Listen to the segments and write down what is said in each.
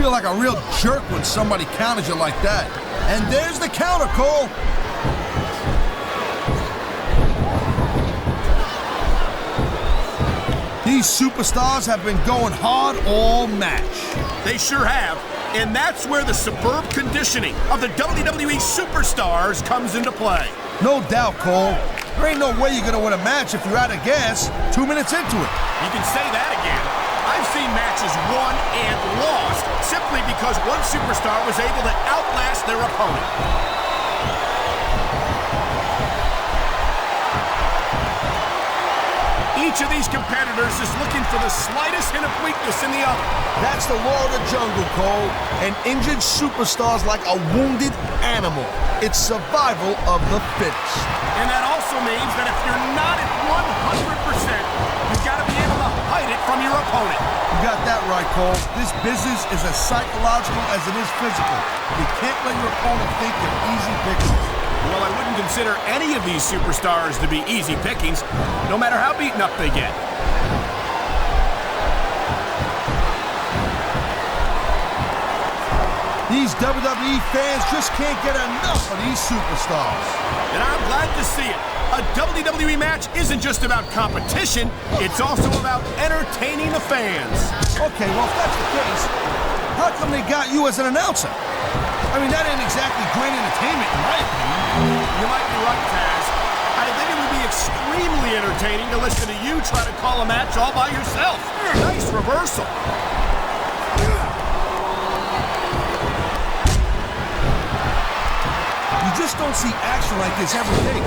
feel like a real jerk when somebody counters you like that. And there's the counter, Cole. These superstars have been going hard all match. They sure have. And that's where the superb conditioning of the WWE superstars comes into play. No doubt, Cole. There ain't no way you're gonna win a match if you're out of gas 2 minutes into it. You can say that again. I've seen matches won and lost simply because one superstar was able to outlast their opponent. Each of these competitors is looking for the slightest hint of weakness in the other. That's the law of the jungle, Cole. An injured superstar's like a wounded animal. It's survival of the fittest. And that also means that if you're not at 100%, you've got to be able to hide it from your opponent. You got that right, Cole. This business is as psychological as it is physical. You can't let your opponent think you're easy pickings. Well, I wouldn't consider any of these superstars to be easy pickings, no matter how beaten up they get. These WWE fans just can't get enough of these superstars. And I'm glad to see it. A WWE match isn't just about competition, it's also about entertaining the fans. Okay, well, if that's the case, how come they got you as an announcer? I mean, that ain't exactly great entertainment, in my opinion. You might be right, Taz. I think it would be extremely entertaining to listen to you try to call a match all by yourself. Nice reversal. You just don't see action like this every day.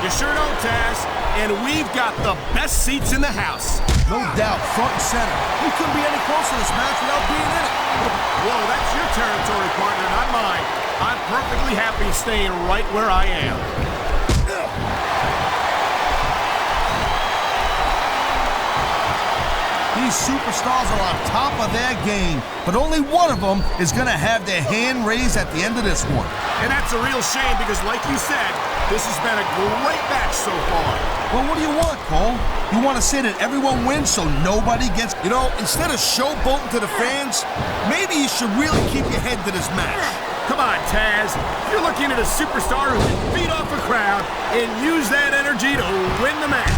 You sure don't, Taz. And we've got the best seats in the house. No doubt, front and center. We couldn't be any closer to this match without being in it. Whoa, that's your territory, partner, not mine. I'm perfectly happy staying right where I am. These superstars are on top of their game, but only one of them is going to have their hand raised at the end of this one. And that's a real shame because, like you said, this has been a great match so far. Well, what do you want, Cole? You want to say that everyone wins so nobody gets... You know, instead of showboating to the fans, maybe you should really keep your head to this match. Come on, Taz. You're looking at a superstar who can beat off a crowd and use that energy to win the match.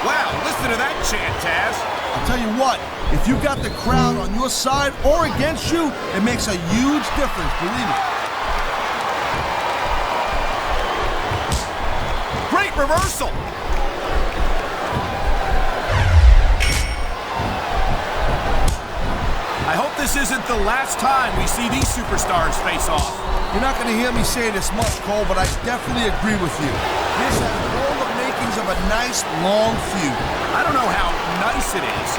Wow, listen to that chant, Taz. I'll tell you what, if you got the crowd on your side or against you, it makes a huge difference, believe me. Great reversal. I hope this isn't the last time we see these superstars face off. You're not going to hear me say this much, Cole, but I definitely agree with you. This has all the makings of a nice, long feud. I don't know how nice it is,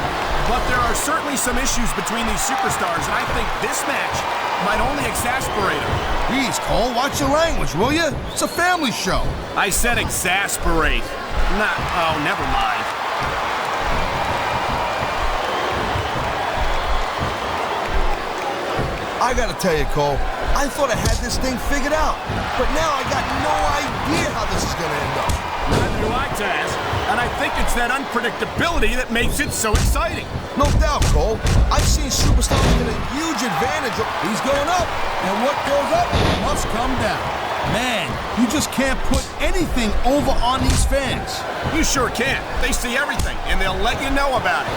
but there are certainly some issues between these superstars, and I think this match might only exasperate them. Please, Cole, watch your language, will you? It's a family show. I said exasperate. Oh, never mind. I gotta tell you, Cole, I thought I had this thing figured out, but now I got no idea how this is gonna end up. Neither do I, Taz. And I think it's that unpredictability that makes it so exciting. No doubt, Cole. I've seen superstars get a huge advantage. He's going up, and what goes up must come down. Man, you just can't put anything over on these fans. You sure can. They see everything, and they'll let you know about it.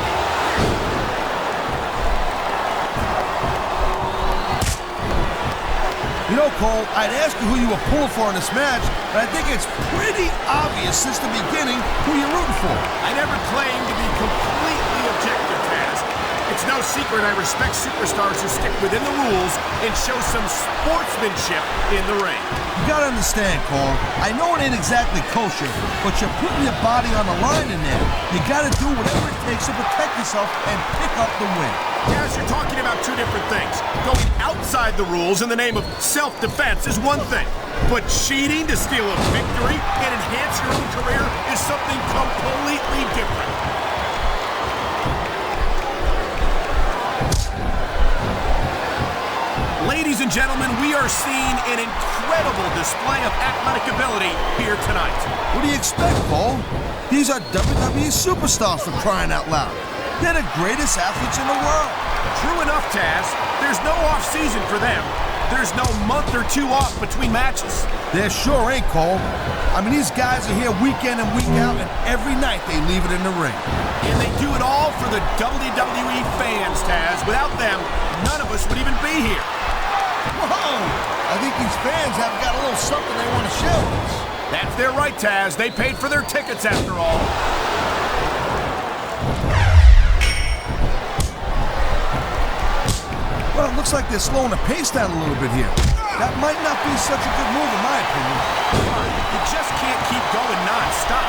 You know, Cole, I'd ask you who you were pulling for in this match, but I think it's pretty obvious since the beginning who you're rooting for. I never claimed to be completely objective, Taz. It's no secret I respect superstars who stick within the rules and show some sportsmanship in the ring. You gotta understand, Cole, I know it ain't exactly kosher, but you're putting your body on the line in there. You gotta do whatever it takes to protect yourself and pick up the win. Taz, you're talking about two different things. Going outside the rules in the name of self-defense is one thing, but cheating to steal a victory and enhance your own career is something completely different. Ladies and gentlemen, we are seeing an incredible display of athletic ability here tonight. What do you expect, Cole? These are WWE superstars, for crying out loud. They're the greatest athletes in the world. True enough, Taz. There's no off-season for them. There's no month or two off between matches. There sure ain't, Cole. I mean, these guys are here week in and week out, and every night they leave it in the ring. And they do it all for the WWE fans, Taz. Without them, none of us would even be here. Whoa! I think these fans have got a little something they want to share with us. That's their right, Taz. They paid for their tickets after all. Well, it looks like they're slowing the pace down a little bit here. That might not be such a good move in my opinion. You just can't keep going non-stop.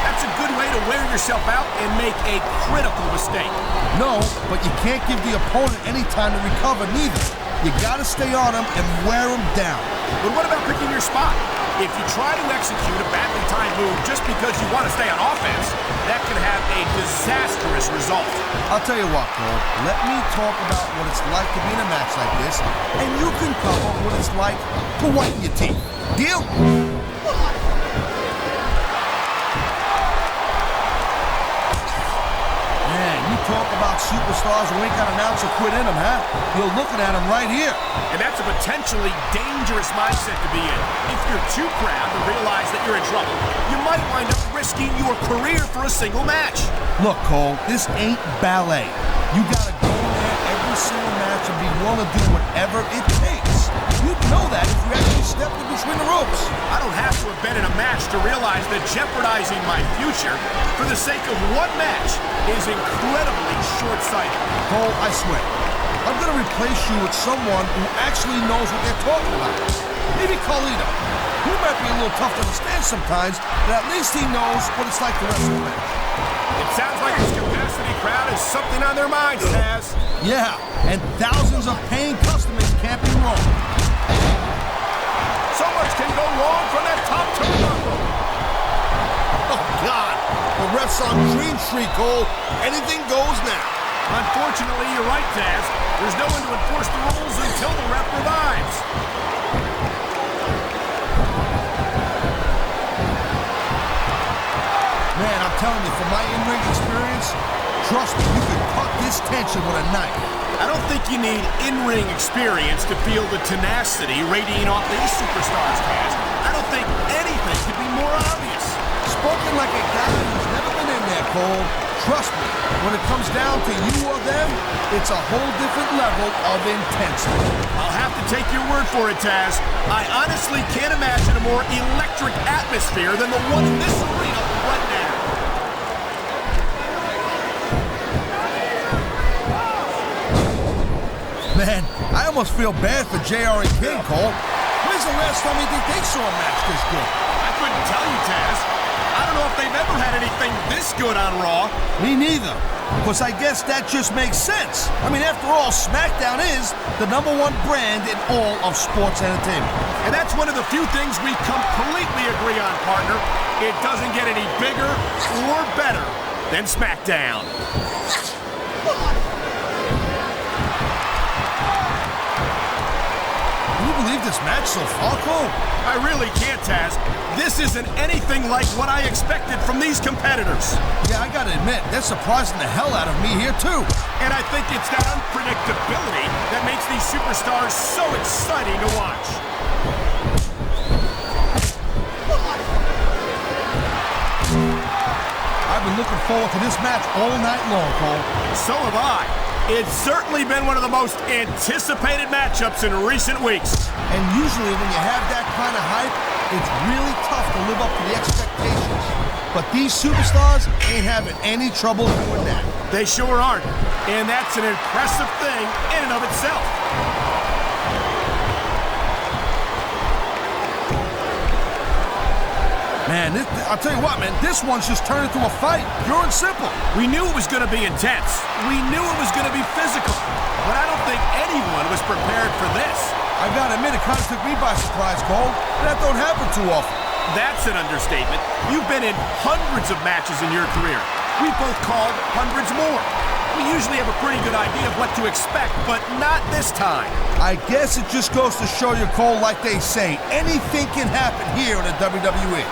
That's a good way to wear yourself out and make a critical mistake. No, but you can't give the opponent any time to recover neither. You gotta stay on them and wear them down. But what about picking your spot? If you try to execute a badly timed move just because you want to stay on offense, that can have a disastrous result. I'll tell you what, Cole. Let me talk about what it's like to be in a match like this, and you can cover what it's like to whiten your teeth. Deal? Man, you talk about superstars who ain't got an ounce of quit in them, huh? You're looking at them right here. And that's a potentially dangerous mindset to be in. If you're too proud to realize that you're in trouble, you might wind up risking your career for a single match. Look, Cole, this ain't ballet. You gotta go in there every single match and be willing to do whatever it takes. You'd know that if you actually stepped in between the ropes. I don't have to have been in a match to realize that jeopardizing my future for the sake of one match is incredibly short-sighted. Cole, I swear, I'm gonna replace you with someone who actually knows what they're talking about. Maybe Carlito. He might be a little tough to understand sometimes, but at least he knows what it's like to wrestle a match. It sounds like this capacity crowd has something on their minds, Taz. Yeah, and thousands of paying customers can't be wrong. So much can go wrong from that top turnbuckle. Oh, God. The ref's on Dream Street, Cole. Anything goes now. Unfortunately, you're right, Taz. There's no one to enforce the rules until the ref revives. Man, I'm telling you, from my in-ring experience, trust me, you can cut this tension with a knife. I don't think you need in-ring experience to feel the tenacity radiating off these superstars, Taz. I don't think anything could be more obvious. Spoken like a guy who's never been in there, Cole. Trust me, when it comes down to you or them, it's a whole different level of intensity. I'll have to take your word for it, Taz. I honestly can't imagine a more electric atmosphere than the one in this arena right now. Man, I almost feel bad for JR and King, Cole. When's the last time you think they saw a match this good? I couldn't tell you, Taz. I don't know if they've ever had anything this good on Raw. Me neither. Because I guess that just makes sense. I mean, after all, SmackDown is the #1 brand in all of sports entertainment. And that's one of the few things we completely agree on, partner. It doesn't get any bigger or better than SmackDown. Can you believe this match so far, Cole? I really can't, Taz. This isn't anything like what I expected from these competitors. Yeah, I gotta admit, they're surprising the hell out of me here, too. And I think it's that unpredictability that makes these superstars so exciting to watch. I've been looking forward to this match all night long, Cole. So have I. It's certainly been one of the most anticipated matchups in recent weeks. And usually when you have that kind of hype, it's really tough to live up to the expectations. But these superstars ain't having any trouble doing that. They sure aren't. And that's an impressive thing in and of itself. Man, I'll tell you what, man, this one's just turned into a fight. Pure and simple. We knew it was going to be intense. We knew it was going to be physical. But I don't think anyone was prepared for this. I gotta admit, it kind of took me by surprise, Cole. That don't happen too often. That's an understatement. You've been in hundreds of matches in your career. We've both called hundreds more. We usually have a pretty good idea of what to expect, but not this time. I guess it just goes to show you, Cole, like they say, anything can happen here in the WWE.